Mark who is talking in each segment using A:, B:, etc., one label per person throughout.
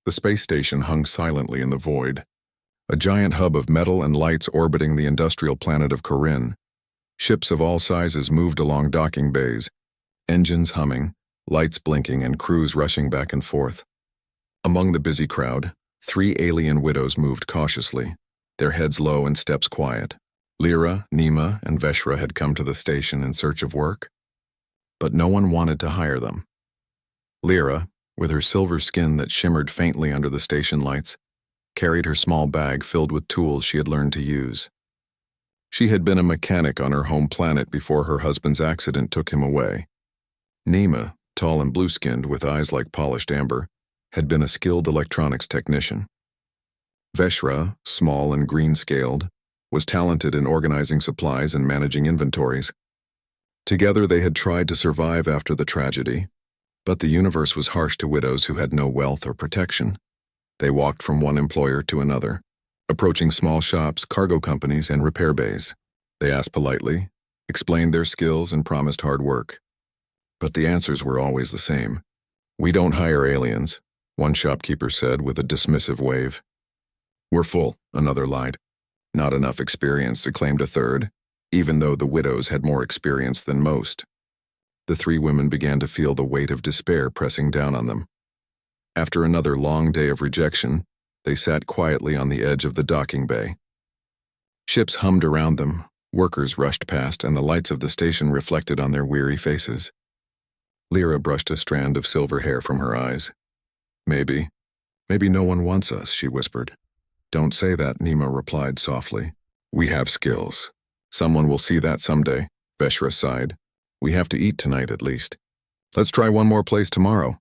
A: The space station hung silently in the void, a giant hub of metal and lights orbiting the industrial planet of Corinne. Ships of all sizes moved along docking bays, engines humming, lights blinking, and crews rushing back and forth. Among the busy crowd, 3 alien widows moved cautiously, their heads low and steps quiet. Lyra, Nima, and Veshra had come to the station in search of work, but no one wanted to hire them. Lyra, with her silver skin that shimmered faintly under the station lights, carried her small bag filled with tools she had learned to use. She had been a mechanic on her home planet before her husband's accident took him away. Nima, tall and blue-skinned with eyes like polished amber, had been a skilled electronics technician. Veshra, small and green-scaled, was talented in organizing supplies and managing inventories. Together they had tried to survive after the tragedy, but the universe was harsh to widows who had no wealth or protection. They walked from one employer to another, approaching small shops, cargo companies, and repair bays. They asked politely, explained their skills, and promised hard work. But the answers were always the same. "We don't hire aliens," one shopkeeper said with a dismissive wave. "We're full," another lied. "Not enough experience," acclaimed a third, even though the widows had more experience than most. The 3 women began to feel the weight of despair pressing down on them. After another long day of rejection, they sat quietly on the edge of the docking bay. Ships hummed around them, workers rushed past, and the lights of the station reflected on their weary faces. Lyra brushed a strand of silver hair from her eyes. Maybe no one wants us," she whispered. "Don't say that," Nima replied softly. "We have skills. Someone will see that someday," Veshra sighed. "We have to eat tonight at least. Let's try one more place tomorrow."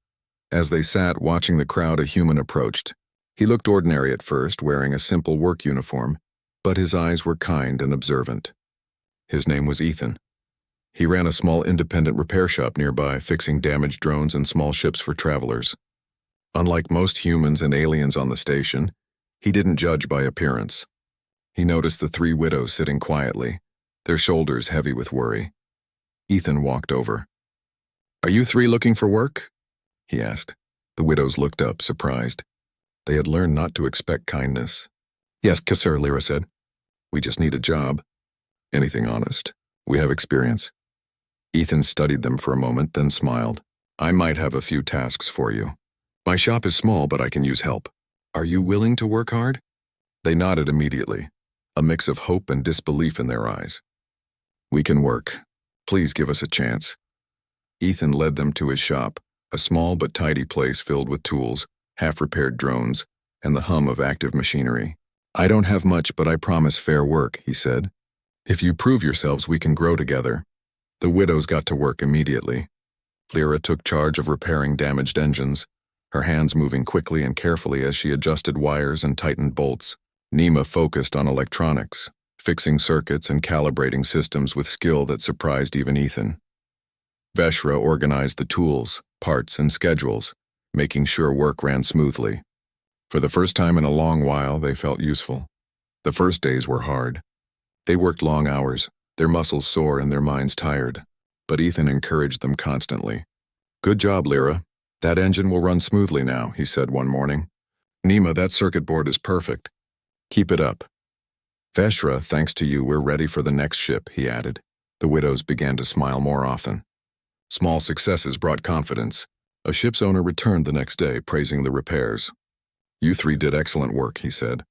A: As they sat watching the crowd, a human approached. He looked ordinary at first, wearing a simple work uniform, but his eyes were kind and observant. His name was Ethan. He ran a small independent repair shop nearby, fixing damaged drones and small ships for travelers. Unlike most humans and aliens on the station, he didn't judge by appearance. He noticed the 3 widows sitting quietly, their shoulders heavy with worry. Ethan walked over. "Are you 3 looking for work?" he asked. The widows looked up, surprised. They had learned not to expect kindness. "Yes, sir," Lyra said. "We just need a job." "Anything honest. We have experience." Ethan studied them for a moment, then smiled. "I might have a few tasks for you. My shop is small, but I can use help. Are you willing to work hard?" They nodded immediately, a mix of hope and disbelief in their eyes. "We can work. Please give us a chance." Ethan led them to his shop, a small but tidy place filled with tools, half-repaired drones, and the hum of active machinery. "I don't have much, but I promise fair work," he said. "If you prove yourselves, we can grow together." The widows got to work immediately. Lyra took charge of repairing damaged engines, her hands moving quickly and carefully as she adjusted wires and tightened bolts. Nima focused on electronics, fixing circuits and calibrating systems with skill that surprised even Ethan. Veshra organized the tools, parts, and schedules, making sure work ran smoothly. For the first time in a long while, they felt useful. The first days were hard. They worked long hours, their muscles sore and their minds tired, but Ethan encouraged them constantly. "Good job, Lyra. That engine will run smoothly now," he said one morning. "Nima, that circuit board is perfect. Keep it up." "Veshra, thanks to you, we're ready for the next ship," he added. The widows began to smile more often. Small successes brought confidence. A ship's owner returned the next day, praising the repairs. "You 3 did excellent work," he said.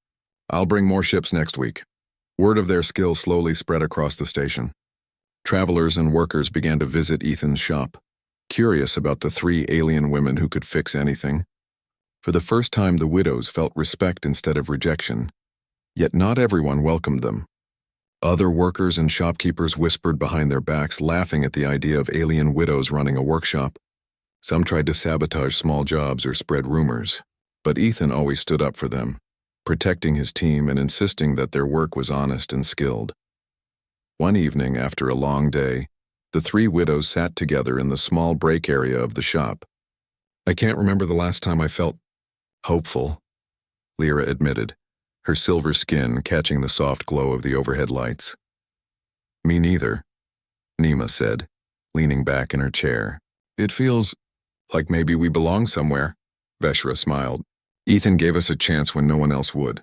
A: "I'll bring more ships next week." Word of their skill slowly spread across the station. Travelers and workers began to visit Ethan's shop, curious about the 3 alien women who could fix anything. For the first time, the widows felt respect instead of rejection, yet not everyone welcomed them. Other workers and shopkeepers whispered behind their backs, laughing at the idea of alien widows running a workshop. Some tried to sabotage small jobs or spread rumors, but Ethan always stood up for them, protecting his team and insisting that their work was honest and skilled. One evening, after a long day, the 3 widows sat together in the small break area of the shop. "I can't remember the last time I felt hopeful," Lyra admitted, her silver skin catching the soft glow of the overhead lights. "Me neither," Nima said, leaning back in her chair. "It feels like maybe we belong somewhere." Veshra smiled. Ethan gave us a chance when no one else would.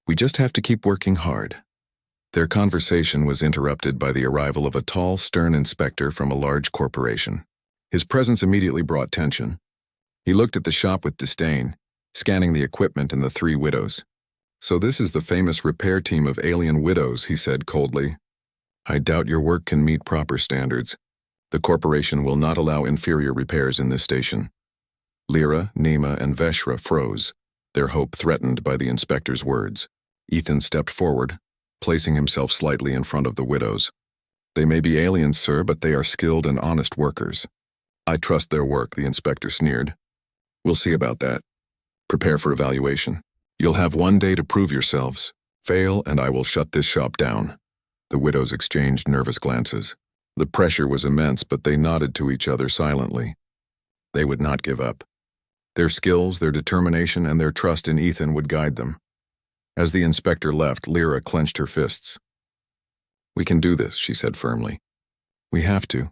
A: We just have to keep working hard. Their conversation was interrupted by the arrival of a tall, stern inspector from a large corporation. His presence immediately brought tension. He looked at the shop with disdain, scanning the equipment and the three widows. "So this is the famous repair team of alien widows," he said coldly. "I doubt your work can meet proper standards. The corporation will not allow inferior repairs in this station." Lyra, Nima, and Veshra froze, their hope threatened by the inspector's words. Ethan stepped forward, placing himself slightly in front of the widows. "They may be aliens, sir, but they are skilled and honest workers." "I trust their work," the inspector sneered. "We'll see about that. Prepare for evaluation. You'll have 1 day to prove yourselves. Fail, and I will shut this shop down." The widows exchanged nervous glances. The pressure was immense, but they nodded to each other silently. They would not give up. Their skills, their determination, and their trust in Ethan would guide them. As the inspector left, Lyra clenched her fists. "We can do this," she said firmly. "We have to."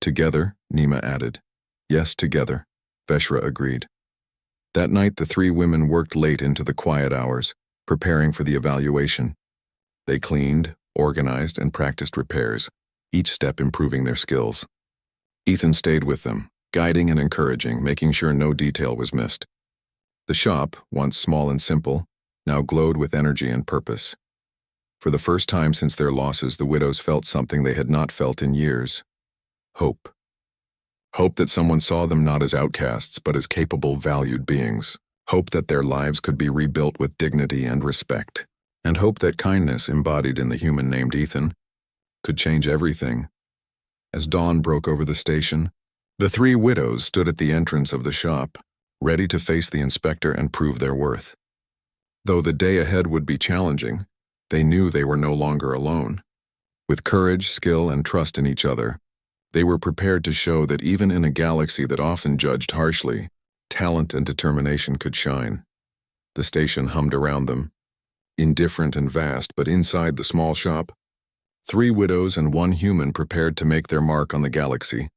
A: "Together," Nima added. "Yes, together," Veshra agreed. That night, the three women worked late into the quiet hours, preparing for the evaluation. They cleaned, organized, and practiced repairs, each step improving their skills. Ethan stayed with them, guiding and encouraging, making sure no detail was missed. The shop, once small and simple, now glowed with energy and purpose. For the first time since their losses, the widows felt something they had not felt in years. Hope. Hope that someone saw them not as outcasts, but as capable, valued beings. Hope that their lives could be rebuilt with dignity and respect. And hope that kindness, embodied in the human named Ethan, could change everything. As dawn broke over the station, the three widows stood at the entrance of the shop, ready to face the inspector and prove their worth. Though the day ahead would be challenging, they knew they were no longer alone. With courage, skill, and trust in each other, they were prepared to show that even in a galaxy that often judged harshly, talent and determination could shine. The station hummed around them, indifferent and vast, but inside the small shop, three widows and one human prepared to make their mark on the galaxy,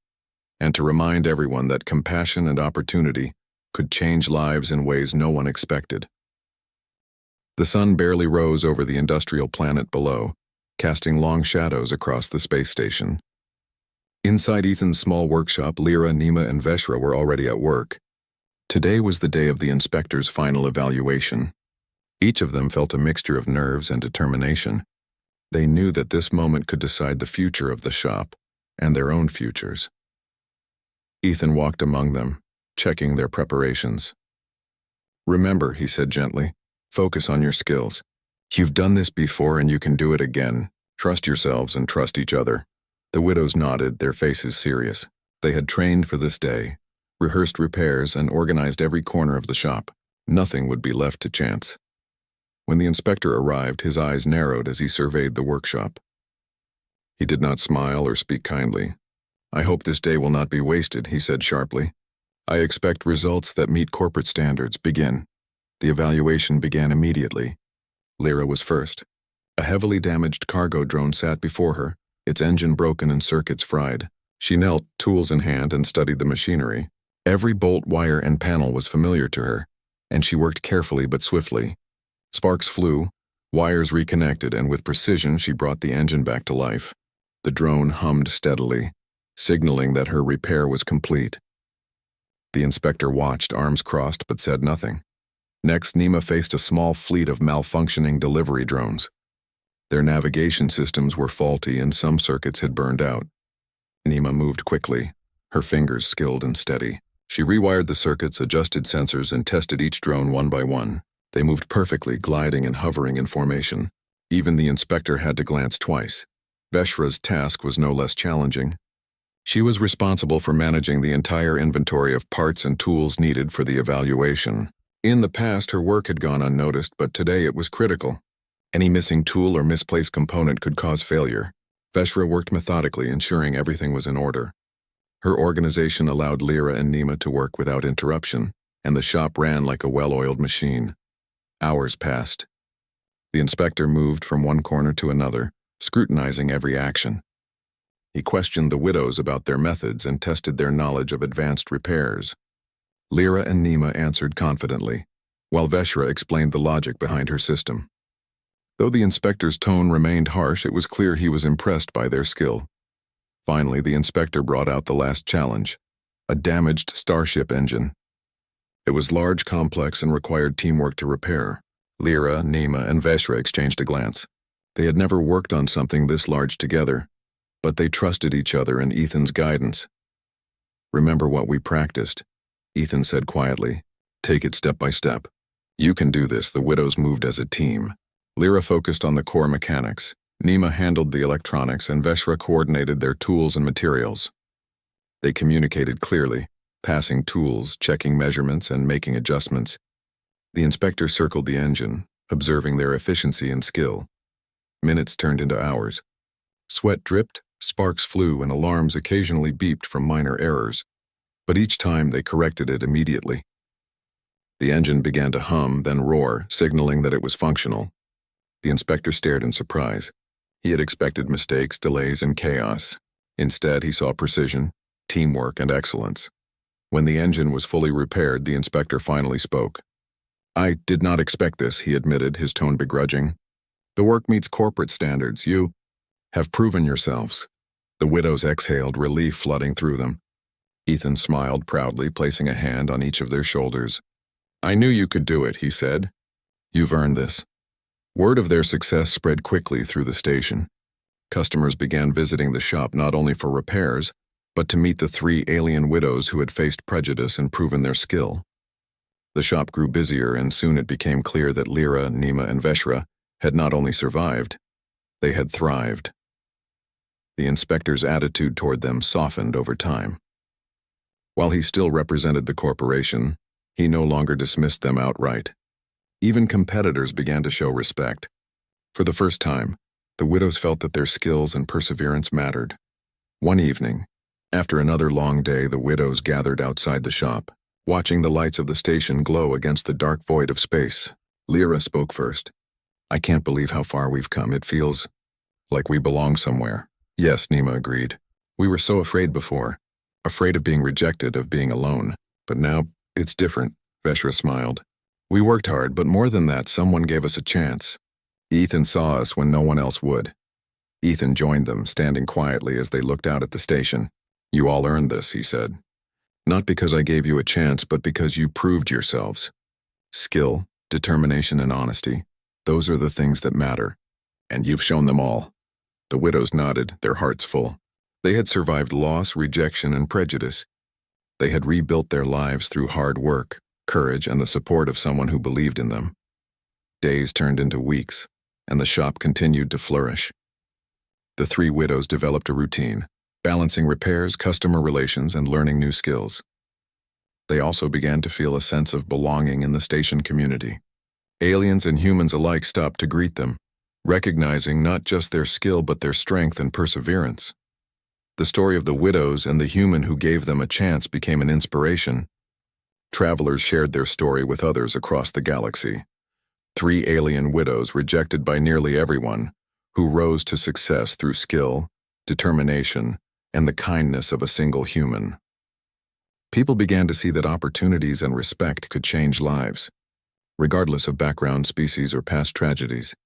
A: and to remind everyone that compassion and opportunity could change lives in ways no one expected. The sun barely rose over the industrial planet below, casting long shadows across the space station. Inside Ethan's small workshop, Lyra, Nima, and Veshra were already at work. Today was the day of the inspector's final evaluation. Each of them felt a mixture of nerves and determination. They knew that this moment could decide the future of the shop and their own futures. Ethan walked among them, checking their preparations. "Remember," he said gently, "focus on your skills. You've done this before and you can do it again. Trust yourselves and trust each other." The widows nodded, their faces serious. They had trained for this day, rehearsed repairs, and organized every corner of the shop. Nothing would be left to chance. When the inspector arrived, his eyes narrowed as he surveyed the workshop. He did not smile or speak kindly. "I hope this day will not be wasted," he said sharply. "I expect results that meet corporate standards. Begin." The evaluation began immediately. Lyra was first. A heavily damaged cargo drone sat before her, its engine broken and circuits fried. She knelt, tools in hand, and studied the machinery. Every bolt, wire, and panel was familiar to her, and she worked carefully but swiftly. Sparks flew, wires reconnected, and with precision she brought the engine back to life. The drone hummed steadily, signaling that her repair was complete. The inspector watched, arms crossed, but said nothing. Next, Nima faced a small fleet of malfunctioning delivery drones. Their navigation systems were faulty and some circuits had burned out. Nima moved quickly, her fingers skilled and steady. She rewired the circuits, adjusted sensors, and tested each drone one by one. They moved perfectly, gliding and hovering in formation. Even the inspector had to glance twice. Veshra's task was no less challenging. She was responsible for managing the entire inventory of parts and tools needed for the evaluation. In the past, her work had gone unnoticed, but today it was critical. Any missing tool or misplaced component could cause failure. Veshra worked methodically, ensuring everything was in order. Her organization allowed Lyra and Nima to work without interruption, and the shop ran like a well-oiled machine. Hours passed. The inspector moved from one corner to another, scrutinizing every action. He questioned the widows about their methods and tested their knowledge of advanced repairs. Lyra and Nima answered confidently, while Veshra explained the logic behind her system. Though the inspector's tone remained harsh, it was clear he was impressed by their skill. Finally, the inspector brought out the last challenge, a damaged starship engine. It was large, complex, and required teamwork to repair. Lyra, Nima, and Veshra exchanged a glance. They had never worked on something this large together, but they trusted each other and Ethan's guidance. "Remember what we practiced," Ethan said quietly. "Take it step by step. You can do this." The widows moved as a team. Lyra focused on the core mechanics. Nima handled the electronics, and Veshra coordinated their tools and materials. They communicated clearly, passing tools, checking measurements, and making adjustments. The inspector circled the engine, observing their efficiency and skill. Minutes turned into hours. Sweat dripped, sparks flew, and alarms occasionally beeped from minor errors, but each time they corrected it immediately. The engine began to hum, then roar, signaling that it was functional. The inspector stared in surprise. He had expected mistakes, delays, and chaos. Instead, he saw precision, teamwork, and excellence. When the engine was fully repaired, the inspector finally spoke. "I did not expect this," he admitted, his tone begrudging. "The work meets corporate standards. You have proven yourselves." The widows exhaled, relief flooding through them. Ethan smiled proudly, placing a hand on each of their shoulders. "I knew you could do it," he said. "You've earned this." Word of their success spread quickly through the station. Customers began visiting the shop not only for repairs, but to meet the 3 alien widows who had faced prejudice and proven their skill. The shop grew busier, and soon it became clear that Lyra, Nima, and Veshra had not only survived, they had thrived. The inspector's attitude toward them softened over time. While he still represented the corporation, he no longer dismissed them outright. Even competitors began to show respect. For the first time, the widows felt that their skills and perseverance mattered. One evening, after another long day, the widows gathered outside the shop, watching the lights of the station glow against the dark void of space. Lyra spoke first. "I can't believe how far we've come. It feels like we belong somewhere." "Yes," Nima agreed. "We were so afraid before. Afraid of being rejected, of being alone. But now, it's different." Veshra smiled. "We worked hard, but more than that, someone gave us a chance. Ethan saw us when no one else would." Ethan joined them, standing quietly as they looked out at the station. "You all earned this," he said. "Not because I gave you a chance, but because you proved yourselves. Skill, determination, and honesty, those are the things that matter. And you've shown them all." The widows nodded, their hearts full. They had survived loss, rejection, and prejudice. They had rebuilt their lives through hard work, courage, and the support of someone who believed in them. Days turned into weeks, and the shop continued to flourish. The 3 widows developed a routine, balancing repairs, customer relations, and learning new skills. They also began to feel a sense of belonging in the station community. Aliens and humans alike stopped to greet them, recognizing not just their skill but their strength and perseverance. The story of the widows and the human who gave them a chance became an inspiration. Travelers shared their story with others across the galaxy. 3 alien widows rejected by nearly everyone, who rose to success through skill, determination, and the kindness of a single human. People began to see that opportunities and respect could change lives, regardless of background, species, or past tragedies.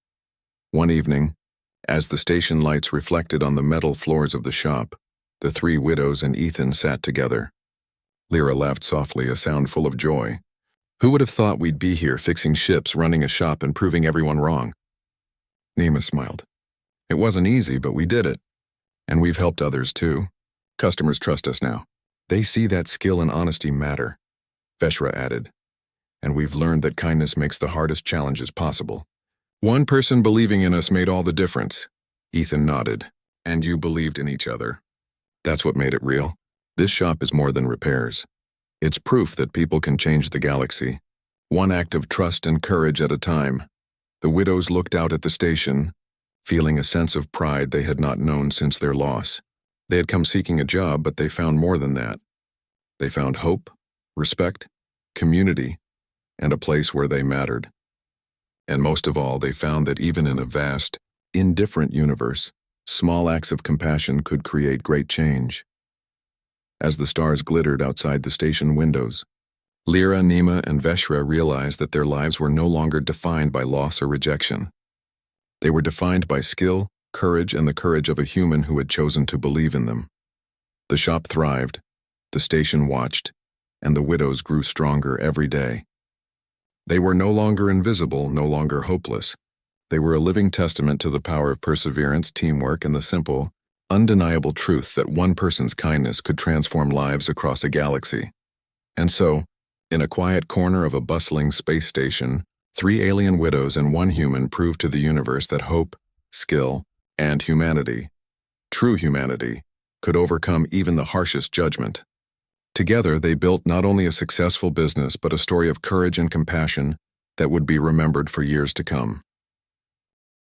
A: One evening, as the station lights reflected on the metal floors of the shop, the 3 widows and Ethan sat together. Lyra laughed softly, a sound full of joy. "Who would have thought we'd be here fixing ships, running a shop, and proving everyone wrong?" Nima smiled. "It wasn't easy, but we did it. And we've helped others too. Customers trust us now. They see that skill and honesty matter," Veshra added. "And we've learned that kindness makes the hardest challenges possible." "One person believing in us made all the difference." Ethan nodded. "And you believed in each other. That's what made it real. This shop is more than repairs. It's proof that people can change the galaxy, one act of trust and courage at a time." The widows looked out at the station, feeling a sense of pride they had not known since their loss. They had come seeking a job, but they found more than that. They found hope, respect, community, and a place where they mattered. And most of all, they found that even in a vast, indifferent universe, small acts of compassion could create great change. As the stars glittered outside the station windows, Lyra, Nima, and Veshra realized that their lives were no longer defined by loss or rejection. They were defined by skill, courage, and the courage of a human who had chosen to believe in them. The shop thrived, the station watched, and the widows grew stronger every day. They were no longer invisible, no longer hopeless. They were a living testament to the power of perseverance, teamwork, and the simple, undeniable truth that one person's kindness could transform lives across a galaxy. And so, in a quiet corner of a bustling space station, 3 alien widows and 1 human proved to the universe that hope, skill, and humanity, true humanity, could overcome even the harshest judgment. Together, they built not only a successful business but a story of courage and compassion that would be remembered for years to come.